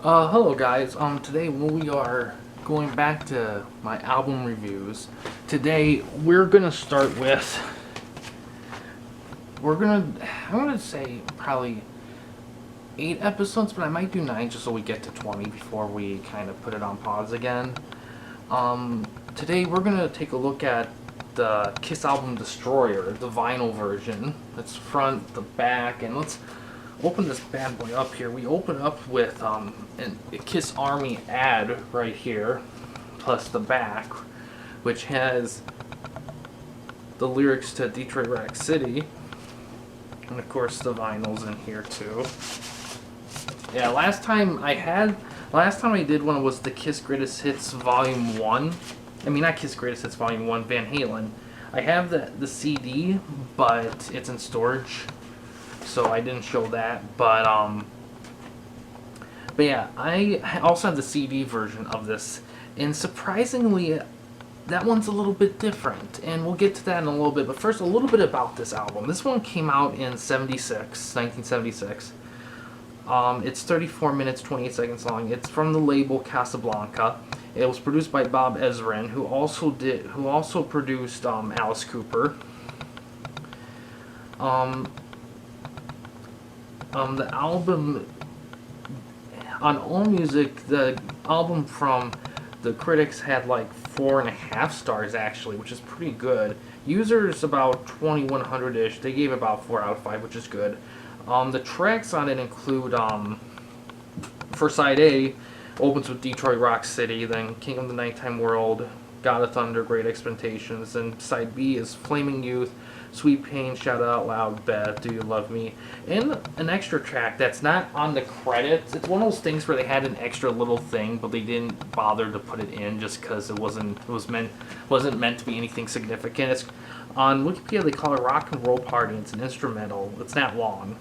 Hello guys. Today we are going back to my album reviews. Today we're gonna start with I'm gonna say probably 8 episodes, but I might do 9 just so we get to 20 before we kind of put it on pause again. Today we're gonna take a look at the Kiss album Destroyer, the vinyl version. That's front, the back, and let's open this bad boy up here. We open up with a Kiss Army ad right here, plus the back, which has the lyrics to Detroit Rock City, and of course the vinyl's in here too. Yeah, last time I did one was the Kiss Greatest Hits Volume 1. I mean, not Kiss Greatest Hits Volume 1, Van Halen. I have the CD, but it's in storage, so I didn't show that. But yeah, I also have the CD version of this, and surprisingly, that one's a little bit different, and we'll get to that in a little bit. But first, a little bit about this album. This one came out in 1976. It's 34 minutes, 28 seconds long. It's from the label Casablanca. It was produced by Bob Ezrin, who also produced Alice Cooper. The album on AllMusic, the album from the critics had like 4.5 stars actually, which is pretty good. Users about 2,100-ish. They gave about 4 out of 5, which is good. The tracks on it include, for side A, opens with Detroit Rock City, then King of the Nighttime World, God of Thunder, Great Expectations, and side B is Flaming Youth, Sweet Pain, Shout Out Loud, Beth, Do You Love Me, and an extra track that's not on the credits. It's one of those things where they had an extra little thing, but they didn't bother to put it in just because it wasn't meant to be anything significant. It's on Wikipedia. They call it Rock and Roll Party. It's an instrumental. It's not long.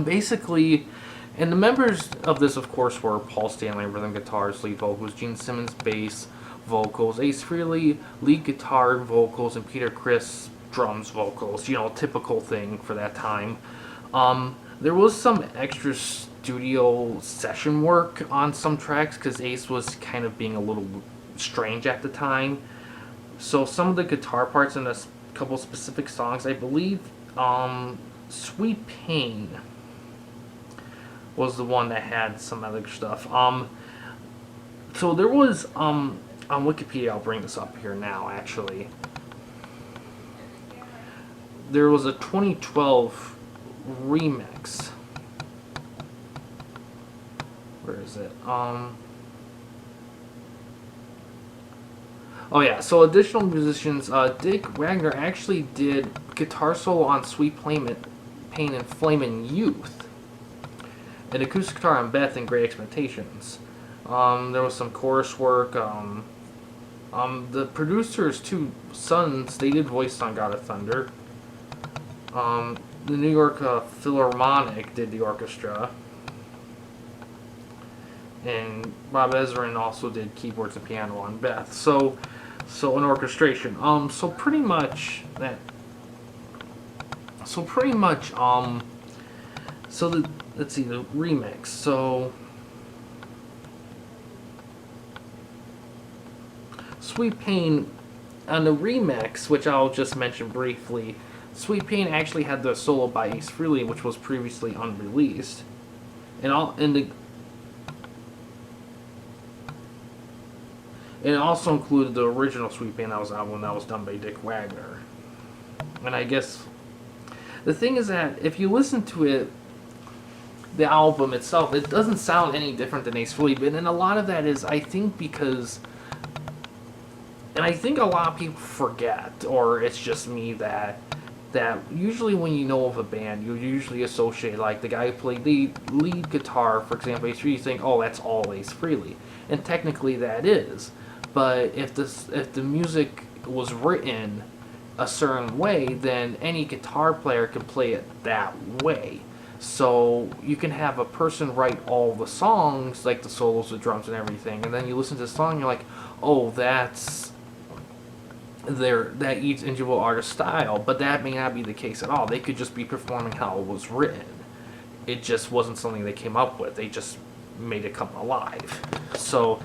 Basically, and the members of this, of course, were Paul Stanley, rhythm guitars, lead vocals, Gene Simmons, bass vocals, Ace Frehley, lead guitar vocals, and Peter Criss, drums vocals. You know, typical thing for that time. There was some extra studio session work on some tracks because Ace was kind of being a little strange at the time. So some of the guitar parts in a couple specific songs, I believe, Sweet Pain was the one that had some other stuff. So there was, on Wikipedia, I'll bring this up here now, actually. There was a 2012 remix. Where is it? Oh yeah, so additional musicians, Dick Wagner actually did guitar solo on Sweet Pain and Flamin' Youth, and acoustic guitar on Beth and Great Expectations. There was some chorus work. The producer's two sons, they did voice on God of Thunder. The New York Philharmonic did the orchestra. And Bob Ezrin also did keyboards and piano on Beth. So an orchestration. So pretty much, let's see, the remix. So Sweet Pain on the remix, which I'll just mention briefly, Sweet Pain actually had the solo by Ace Frehley, which was previously unreleased. And it also included the original Sweet Pain that was out when that was done by Dick Wagner. And I guess the thing is that if you listen to it, the album itself, it doesn't sound any different than Ace Frehley. And a lot of that is, I think, because, and I think a lot of people forget, or it's just me, that usually when you know of a band, you usually associate, like, the guy who played the lead guitar, for example, Ace Frehley, you think, oh, that's all Ace Frehley. And technically that is. But if the music was written a certain way, then any guitar player can play it that way. So you can have a person write all the songs, like the solos, the drums, and everything, and then you listen to the song, and you're like, oh, that's that each individual artist's style. But that may not be the case at all. They could just be performing how it was written. it just wasn't something they came up with. They just made it come alive. So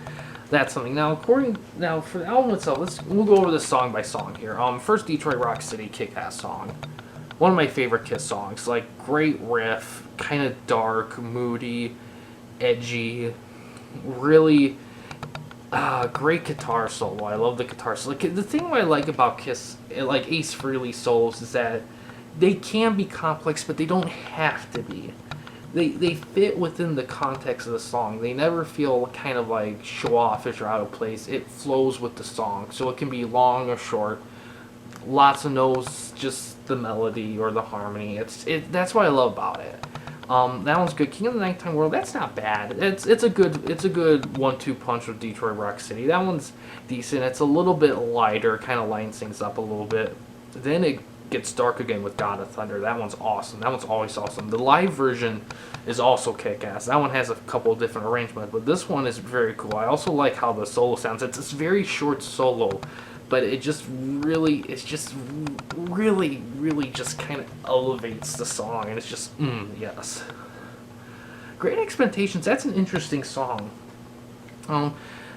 that's something. Now, for the album itself, we'll go over this song by song here. First, Detroit Rock City, kick-ass song. One of my favorite Kiss songs. Like, great riff, kind of dark, moody, edgy, really great guitar solo. I love the guitar solo. Like, the thing I like about Kiss, like Ace Frehley solos, is that they can be complex, but they don't have to be. They fit within the context of the song. They never feel kind of like show-offish or out of place. It flows with the song, so it can be long or short. Lots of notes, just the melody or the harmony. That's what I love about it. That one's good. King of the Nighttime World, that's not bad. It's a good 1-2 punch with Detroit Rock City. That one's decent. It's a little bit lighter, kind of lightens things up a little bit. Then it gets dark again with God of Thunder. That one's awesome. That one's always awesome. The live version is also kick-ass. That one has a couple of different arrangements, but this one is very cool. I also like how the solo sounds. It's very short solo, but it's just really just kind of elevates the song, and it's just, yes. Great Expectations, that's an interesting song.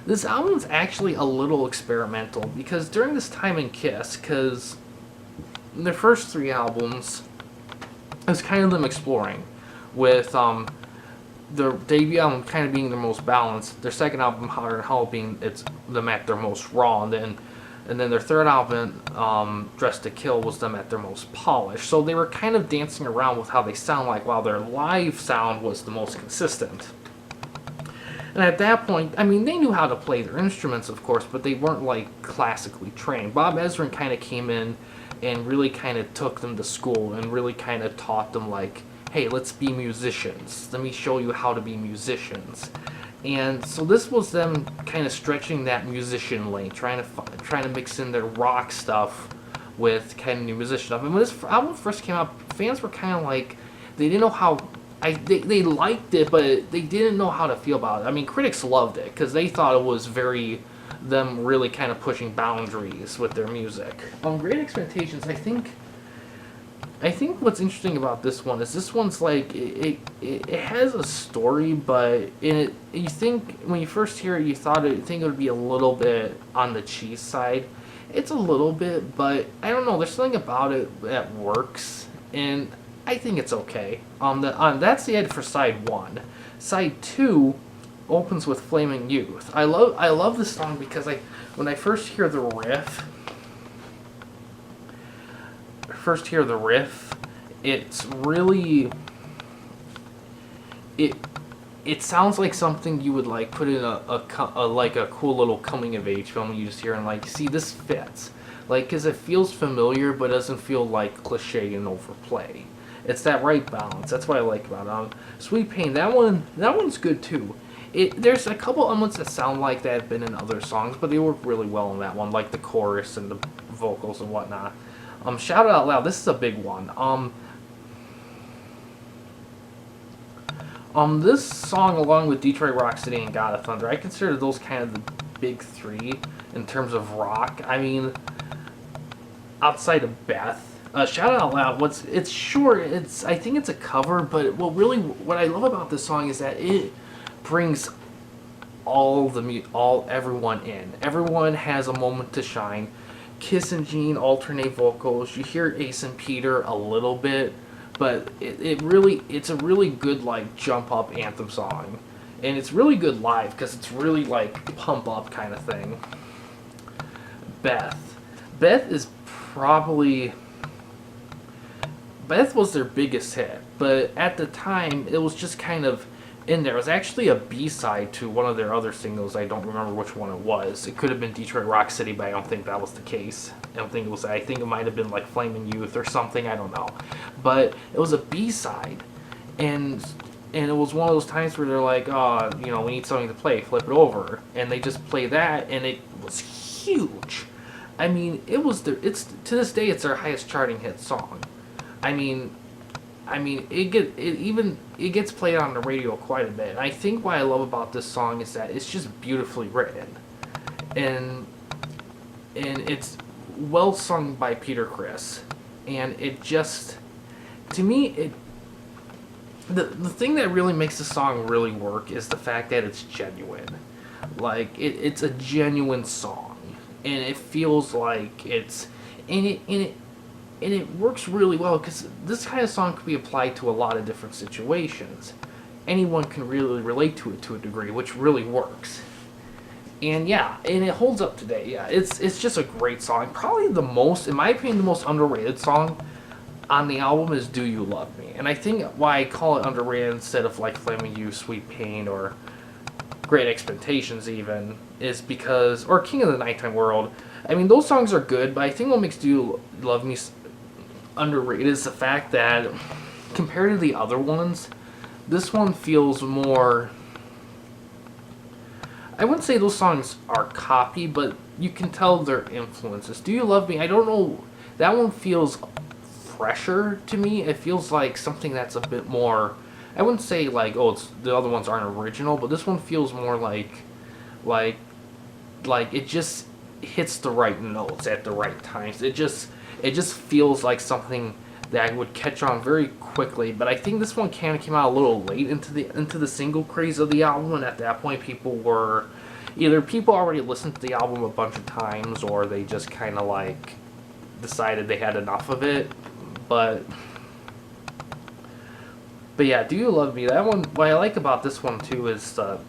This album's actually a little experimental, because during this time in Kiss, because their first 3 albums is kind of them exploring, with their debut album kind of being their most balanced, their second album, Hotter Than Hell, being them at their most raw, and then their third album, Dressed to Kill, was them at their most polished. So they were kind of dancing around with how they sound like, while their live sound was the most consistent. And at that point, I mean, they knew how to play their instruments, of course, but they weren't, like, classically trained. Bob Ezrin kind of came in and really kind of took them to school and really kind of taught them, like, hey, let's be musicians. Let me show you how to be musicians. And so this was them kind of stretching that musician lane, trying to mix in their rock stuff with kind of new musician stuff. And when this album first came out, fans were kind of like, they didn't know how, they liked it, but they didn't know how to feel about it. I mean, critics loved it because they thought it was them really kind of pushing boundaries with their music. Great Expectations, I think what's interesting about this one is this one's like, it has a story, but you think, when you first hear it, you think it would be a little bit on the cheese side. It's a little bit, but I don't know, there's something about it that works, and I think it's okay. That's the end for side 1. Side 2 opens with Flaming Youth. I love this song because when I first hear the riff, it's really, it sounds like something you would like put in a cool little coming of age film. You just hear and like, see, this fits, like, because it feels familiar but doesn't feel like cliche and overplay. It's that right balance. That's what I like about it. Sweet Pain, that one's good too. There's a couple elements that sound like that have been in other songs, but they work really well in that one, like the chorus and the vocals and whatnot. Shout It Out Loud, this is a big one. This song, along with Detroit Rock City and God of Thunder, I consider those kind of the big 3 in terms of rock. I mean, outside of Beth. Shout It Out Loud, it's short, I think it's a cover, but what I love about this song is that it brings everyone in. Everyone has a moment to shine. Kiss and Gene alternate vocals. You hear Ace and Peter a little bit, but it's a really good, like, jump up anthem song, and it's really good live because it's really like pump up kind of thing. Beth was their biggest hit, but at the time it was just kind of in there. It was actually a B-side to one of their other singles. I don't remember which one it was. It could have been Detroit Rock City, but I don't think that was the case. I think it might have been like Flaming Youth or something, I don't know. But it was a B-side, and it was one of those times where they're like, oh, we need something to play, flip it over. And they just play that, and it was huge. I mean, to this day, it's their highest charting hit song. I mean, it gets played on the radio quite a bit. And I think what I love about this song is that it's just beautifully written, and it's well sung by Peter Criss, and it just, to me, the thing that really makes the song really work is the fact that it's genuine. Like it's a genuine song, and it feels like it's and it works really well because this kind of song could be applied to a lot of different situations. Anyone can really relate to it to a degree, which really works. And yeah, and it holds up today. Yeah, it's just a great song. Probably the most, in my opinion, the most underrated song on the album is "Do You Love Me?" And I think why I call it underrated instead of like "Flaming You," "Sweet Pain," or "Great Expectations" even, is because, or "King of the Nighttime World." I mean, those songs are good, but I think what makes "Do You Love Me" underrated is the fact that compared to the other ones, this one feels more. I wouldn't say those songs are copy, but you can tell their influences. "Do You Love Me?" I don't know. That one feels fresher to me. It feels like something that's a bit more. I wouldn't say like, oh, it's the other ones aren't original, but this one feels more like, like it just hits the right notes at the right times. It just feels like something that would catch on very quickly. But I think this one kind of came out a little late into the single craze of the album, and at that point, people already listened to the album a bunch of times, or they just kind of like decided they had enough of it. But yeah, "Do You Love Me?" That one. What I like about this one too is that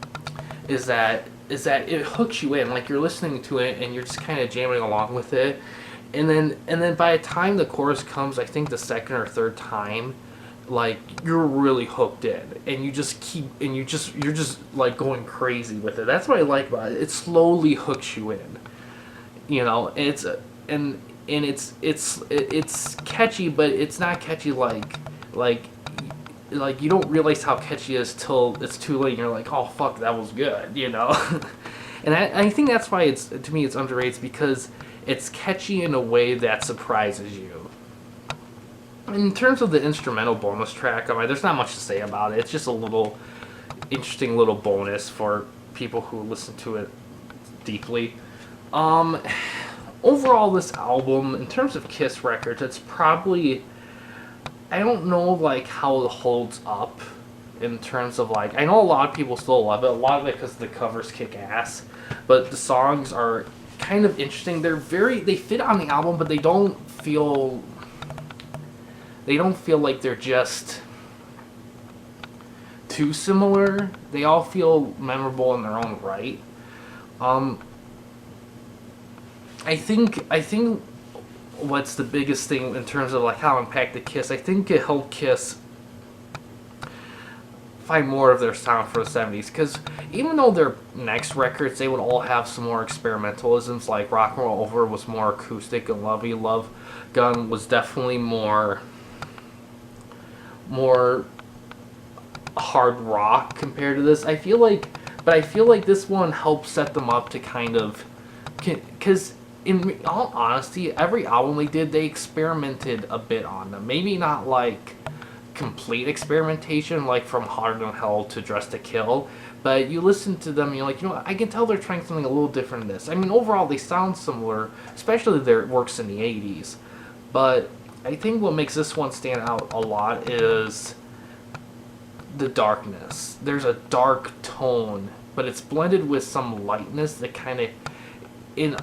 it hooks you in. Like you're listening to it and you're just kind of jamming along with it. And then by the time the chorus comes, I think the second or third time, like you're really hooked in, and you're just like going crazy with it. That's what I like about it. It slowly hooks you in, and it's catchy, but it's not catchy like you don't realize how catchy it is till it's too late. And you're like, oh fuck, that was good, And I think that's why to me it's underrated, because it's catchy in a way that surprises you. In terms of the instrumental bonus track, I mean, there's not much to say about it. It's just a little interesting little bonus for people who listen to it deeply. Overall, this album, in terms of Kiss records, it's probably, I don't know like how it holds up in terms of like, I know a lot of people still love it. A lot of it because the covers kick ass, but the songs are kind of interesting. They fit on the album, but they don't feel like they're just too similar. They all feel memorable in their own right. I think what's the biggest thing in terms of like how it impacted Kiss, I think it helped Kiss find more of their sound for the 70s, because even though their next records, they would all have some more experimentalisms, like Rock and Roll Over was more acoustic and lovey, Love Gun was definitely more hard rock compared to this. I feel like this one helped set them up to kind of, because in all honesty, every album they did, they experimented a bit on them. Maybe not like complete experimentation, like from Harder Than Hell to Dress to Kill, but you listen to them and you're like, I can tell they're trying something a little different in this. I mean, overall they sound similar, especially their works in the 80s, but I think what makes this one stand out a lot is the darkness. There's a dark tone, but it's blended with some lightness that kind of, in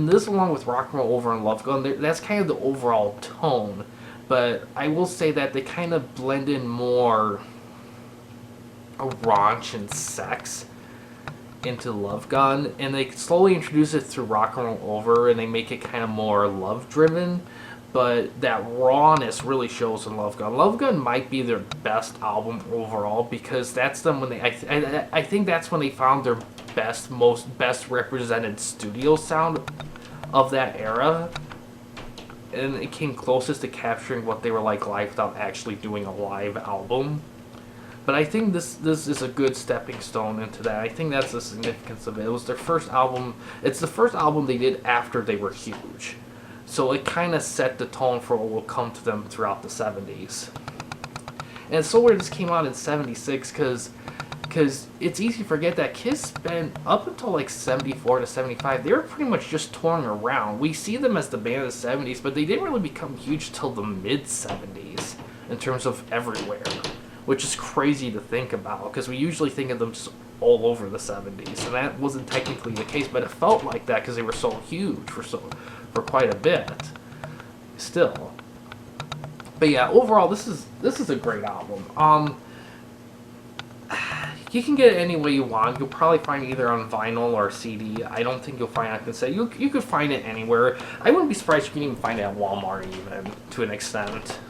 this, along with Rock and Roll Over and Love Gun, that's kind of the overall tone. But I will say that they kind of blend in more raunch and sex into Love Gun, and they slowly introduce it through Rock and Roll Over, and they make it kind of more love driven. But that rawness really shows in Love Gun. Love Gun might be their best album overall, because that's them when I think that's when they found their best represented studio sound of that era, and it came closest to capturing what they were like live without actually doing a live album. But I think this is a good stepping stone into that. I think that's the significance of it. It was their first album. It's the first album they did after they were huge. So it kind of set the tone for what will come to them throughout the 70s. And it's so weird this came out in 76, because it's easy to forget that Kiss spent, up until like 74 to 75, they were pretty much just touring around. We see them as the band of the 70s, but they didn't really become huge till the mid-70s in terms of everywhere. which is crazy to think about because we usually think of them all over the 70s, and that wasn't technically the case, but it felt like that because they were so huge for quite a bit still. But yeah, overall, this is a great album. You can get it any way you want. You'll probably find it either on vinyl or CD. I don't think you'll find it on cassette. You could find it anywhere. I wouldn't be surprised if you can even find it at Walmart, even to an extent.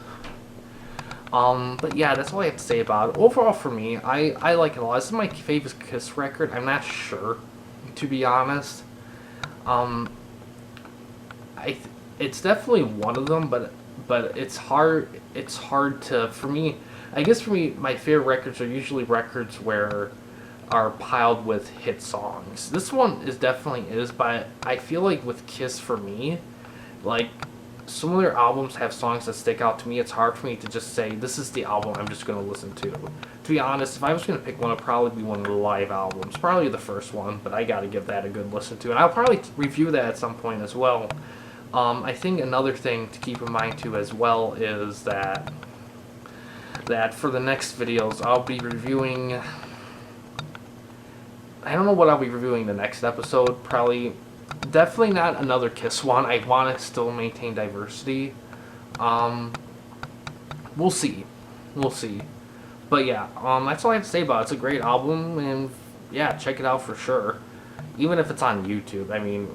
But yeah, that's all I have to say about it. Overall, for me, I like it a lot. This is my favorite Kiss record. I'm not sure, to be honest. It's definitely one of them, but it's hard. It's hard to, for me. I guess for me, my favorite records are usually records where are piled with hit songs. This one definitely is, but I feel like with Kiss, for me, like, some of their albums have songs that stick out to me. It's hard for me to just say, this is the album I'm just going to listen to. To be honest, if I was going to pick one, it'd probably be one of the live albums. Probably the first one, but I got to give that a good listen to. And I'll probably review that at some point as well. I think another thing to keep in mind, too, as well, is that for the next videos, I'll be reviewing... I don't know what I'll be reviewing the next episode. Probably... Definitely not another Kiss one. I want to still maintain diversity. We'll see. We'll see. But yeah, that's all I have to say about it. It's a great album, and yeah, check it out for sure. Even if it's on YouTube. I mean,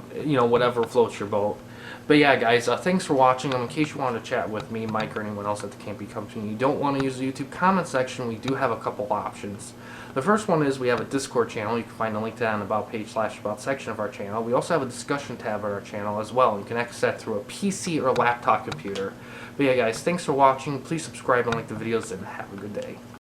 whatever floats your boat. But yeah, guys, thanks for watching. In case you want to chat with me, Mike, or anyone else at the Campy Company, you don't want to use the YouTube comment section, we do have a couple options. The first one is we have a Discord channel. You can find a link to that on the About page / About section of our channel. We also have a discussion tab on our channel as well. You can access that through a PC or laptop computer. But yeah, guys, thanks for watching. Please subscribe and like the videos, and have a good day.